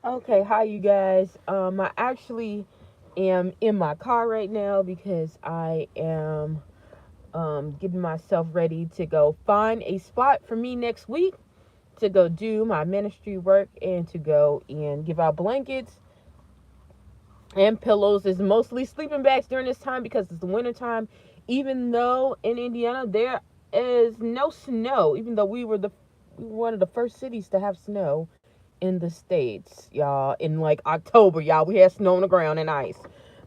Okay, hi you guys. I actually am in my car right now because I am getting myself ready to go find a spot for me next week to go do my ministry work and to go and give out blankets and pillows. It's mostly sleeping bags during this time because it's the winter time. Even though in Indiana there is no snow, even though we were one of the first cities to have snow in the states, y'all. In like October, y'all, we had snow on the ground and ice.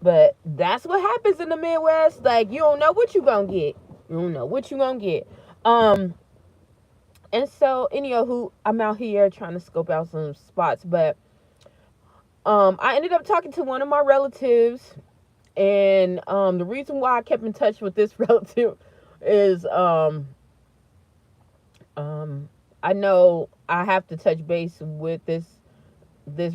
But that's what happens in the Midwest. Like you don't know what you gonna get. You don't know what you gonna get. Um, and so anywho, I'm out here trying to scope out some spots, but I ended up talking to one of my relatives, and the reason why I kept in touch with this relative is um, I know I have to touch base with this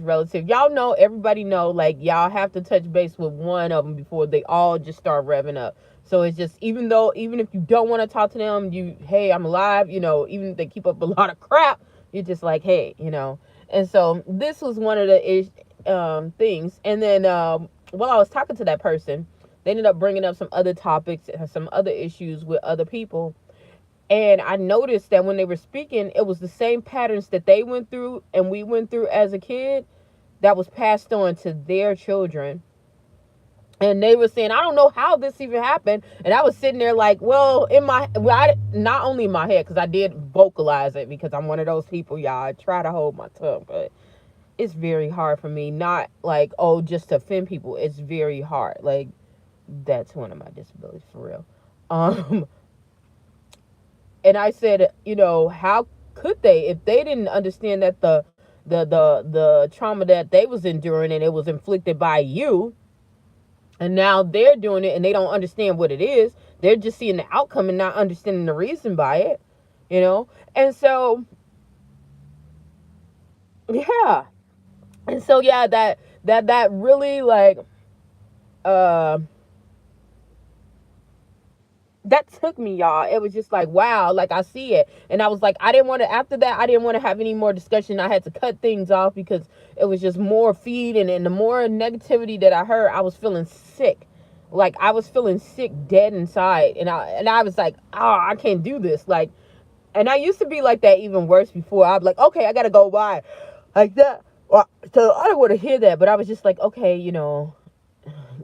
relative. Y'all know, everybody know, like y'all have to touch base with one of them before they all just start revving up. So it's just, even if you don't want to talk to them, hey, I'm alive, even if they keep up a lot of crap, you're just like, hey. And so this was one of the things. And then while I was talking to that person, they ended up bringing up some other topics, some other issues with other people, and I noticed that when they were speaking, it was the same patterns that they went through and we went through as a kid that was passed on to their children. And they were saying, I don't know how this even happened. And I was sitting there like, well, not only in my head, because I did vocalize it because I'm one of those people, y'all. I try to hold my tongue, but it's very hard for me. Not like, oh, just to offend people. It's very hard. Like, that's one of my disabilities for real. Um, and I said, how could they, if they didn't understand that the trauma that they was enduring and it was inflicted by you, and now they're doing it and they don't understand what it is. They're just seeing the outcome and not understanding the reason by it, you know. And so, yeah, and so yeah, that really like uh that took me, y'all. It was just like, wow, like I see it. And I was like, I didn't want to, after that, I didn't want to have any more discussion. I had to cut things off because it was just more feed. And the more negativity that I heard, I was feeling sick. Like I was feeling sick, dead inside. And I was like, I can't do this. Like, and I used to be like that even worse before. I'd be like, okay, I got to go by like that. So I don't want to hear that. But I was just like, okay,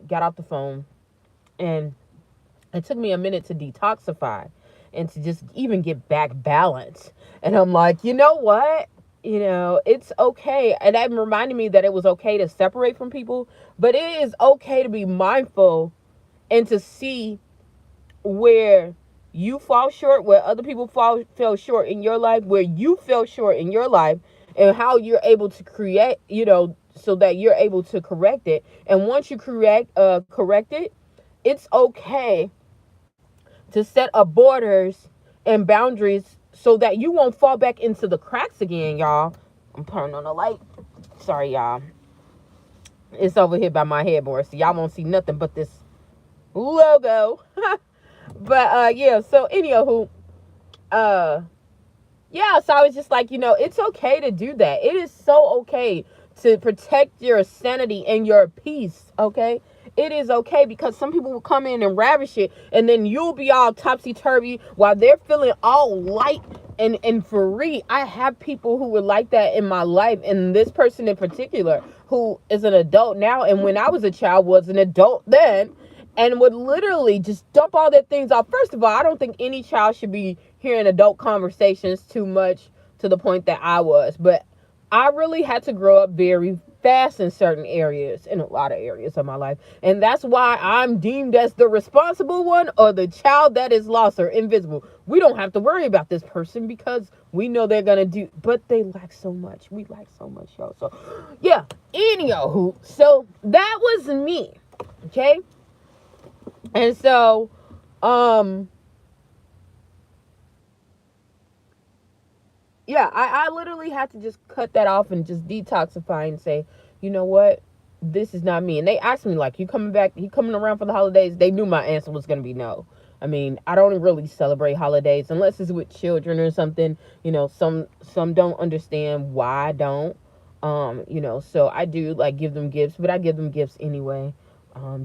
got off the phone, and it took me a minute to detoxify and to just even get back balance. And I'm like, you know what? It's okay. And that reminded me that it was okay to separate from people, but it is okay to be mindful and to see where you fall short, where other people fell short in your life, where you fell short in your life, and how you're able to create, so that you're able to correct it. And once you correct it, it's okay to set up borders and boundaries so that you won't fall back into the cracks again, y'all. I'm turning on the light. Sorry, y'all. It's over here by my headboard, so y'all won't see nothing but this logo. But yeah, so anywho, uh yeah, so I was just like, it's okay to do that. It is so okay to protect your sanity and your peace, okay? It is okay, because some people will come in and ravish it, and then you'll be all topsy-turvy while they're feeling all light and free. I have people who were like that in my life, and this person in particular, who is an adult now, and when I was a child was an adult then, and would literally just dump all their things off. First of all, I don't think any child should be hearing adult conversations too much to the point that I was. But I really had to grow up very fast in certain areas, in a lot of areas of my life. And that's why I'm deemed as the responsible one, or the child that is lost or invisible. We don't have to worry about this person because we know they're going to do, but they lack so much. We lack so much, y'all. So, yeah. Anywho, so that was me. Okay. And so, um, yeah, I literally had to just cut that off and just detoxify and say, you know what? This is not me. And they asked me, like, you coming back? You coming around for the holidays? They knew my answer was going to be no. I mean, I don't really celebrate holidays unless it's with children or something. Some don't understand why I don't. So I do like give them gifts, but I give them gifts anyway.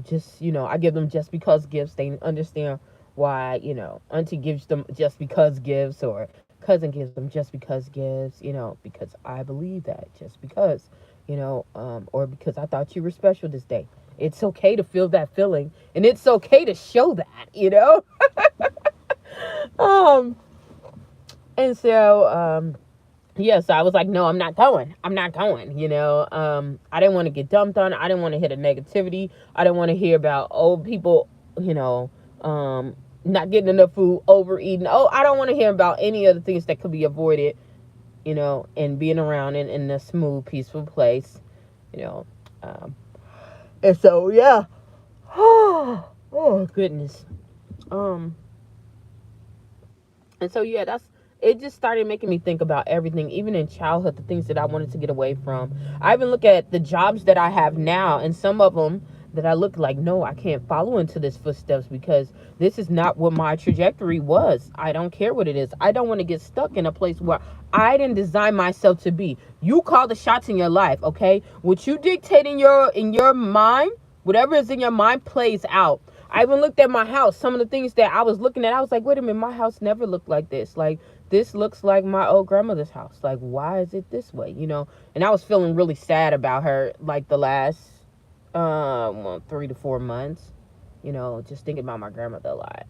Just, I give them just because gifts. They understand why, auntie gives them just because gifts, or cousin gives them just because gifts, because I believe that just because, or because I thought you were special this day. It's okay to feel that feeling, and it's okay to show that. um, and so, yeah, so I was like, no, I'm not going. I'm not going, I didn't want to get dumped on. I didn't want to hit a negativity. I didn't want to hear about old people, not getting enough food, overeating. Oh, I don't want to hear about any other things that could be avoided, and being around in a smooth, peaceful place, you know. And so, yeah. Oh, goodness. And so, yeah, it just started making me think about everything, even in childhood, the things that I wanted to get away from. I even look at the jobs that I have now, and some of them that I look like, no, I can't follow into this footsteps, because this is not what my trajectory was. I don't care what it is. I don't want to get stuck in a place where I didn't design myself to be. You call the shots in your life, okay? What you dictate in your mind, whatever is in your mind plays out. I even looked at my house. Some of the things that I was looking at, I was like, wait a minute, my house never looked like this. Like, this looks like my old grandmother's house. Like, why is it this way? And I was feeling really sad about her, like, the last 3 to 4 months, just thinking about my grandmother a lot.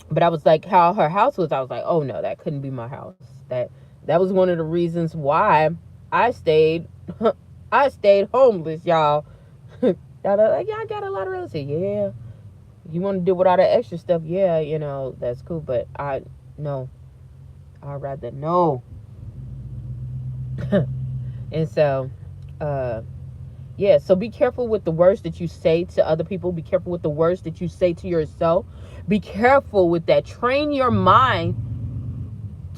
But I was like, how her house was, I was like, oh no, that couldn't be my house. That was one of the reasons why I stayed homeless, y'all. Like, yeah, I got a lot of real estate. Yeah. You want to deal with all that extra stuff? Yeah, that's cool. But no. I'd rather no. And so, yeah, so be careful with the words that you say to other people. Be careful with the words that you say to yourself. Be careful with that. Train your mind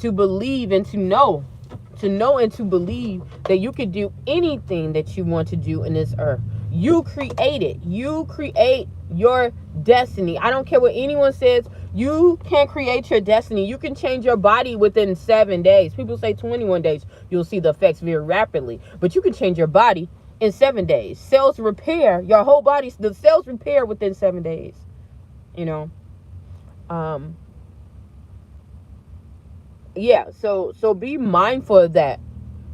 to believe and to know and to believe that you can do anything that you want to do in this earth. You create it. You create your destiny. I don't care what anyone says. You can create your destiny. You can change your body within 7 days. People say 21 days. You'll see the effects very rapidly. But you can change your body in 7 days. Cells repair. Your whole body, the cells repair within 7 days. Yeah, so be mindful of that.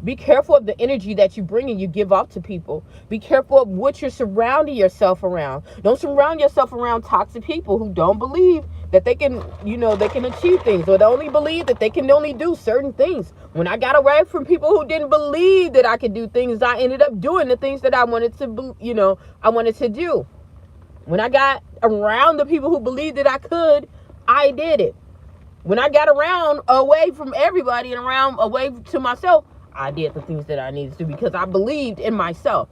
Be careful of the energy that you bring and you give off to people. Be careful of what you're surrounding yourself around. Don't surround yourself around toxic people who don't believe that they can, they can achieve things, or they only believe that they can only do certain things. When I got away from people who didn't believe that I could do things, I ended up doing the things that I wanted to, I wanted to do. When I got around the people who believed that I could, I did it. When I got around away from everybody and around away to myself, I did the things that I needed to, because I believed in myself.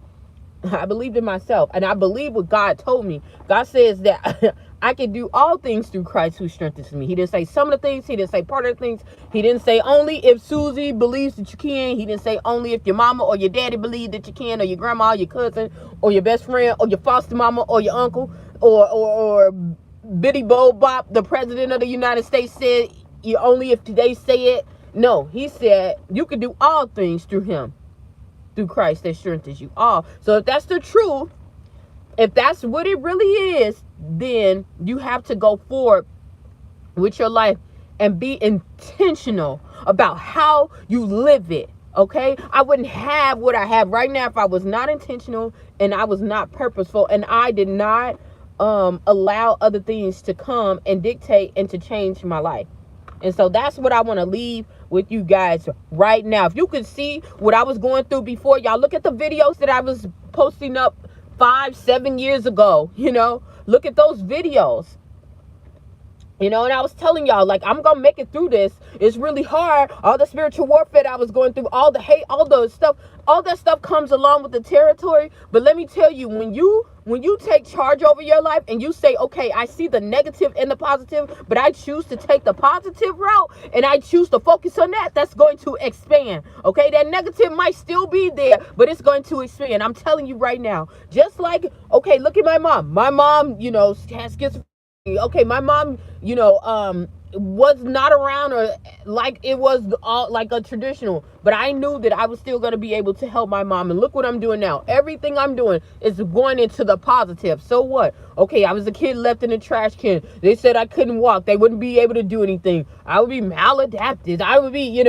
I believed in myself, and I believe what God told me. God says that I can do all things through Christ who strengthens me. He didn't say some of the things. He didn't say part of the things. He didn't say only if Susie believes that you can. He didn't say only if your mama or your daddy believe that you can, or your grandma, or your cousin, or your best friend, or your foster mama, or your uncle, or Biddy Bo Bop, the president of the United States, said you only if they say it. No, he said you can do all things through him, through Christ that strengthens you all. So if that's the truth, if that's what it really is, then you have to go forward with your life and be intentional about how you live it. Okay, I wouldn't have what I have right now if I was not intentional and I was not purposeful, and I did not allow other things to come and dictate and to change my life. And so that's what I want to leave with you guys right now. If you could see what I was going through before, y'all look at the videos that I was posting up 5-7 years ago, look at those videos. And I was telling y'all, like, I'm going to make it through this. It's really hard. All the spiritual warfare I was going through, all the hate, all the stuff, all that stuff comes along with the territory. But let me tell you, when you take charge over your life and you say, okay, I see the negative and the positive, but I choose to take the positive route and I choose to focus on that, that's going to expand. Okay, that negative might still be there, but it's going to expand. I'm telling you right now, just like, look at my mom. My mom, has schizophrenia. Okay, my mom, was not around, or like it was all like a traditional, but I knew that I was still going to be able to help my mom. And look what I'm doing now. Everything I'm doing is going into the positive. So what? Okay, I was a kid left in a trash can. They said I couldn't walk. They wouldn't be able to do anything. I would be maladapted. I would be,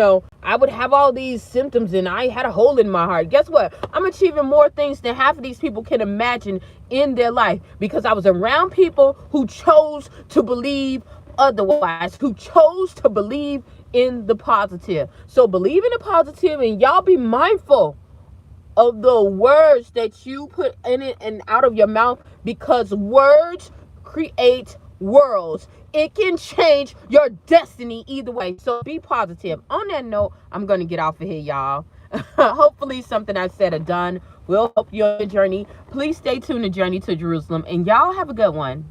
I would have all these symptoms, and I had a hole in my heart. Guess what? I'm achieving more things than half of these people can imagine in their life, because I was around people who chose to believe otherwise, who chose to believe in the positive. So believe in the positive, and y'all be mindful of the words that you put in it and out of your mouth, because words create worlds. It can change your destiny either way. So be positive. On that note, I'm going to get off of here, y'all. Hopefully something I said or done will help you on your journey. Please stay tuned to Journey to Jerusalem, and y'all have a good one.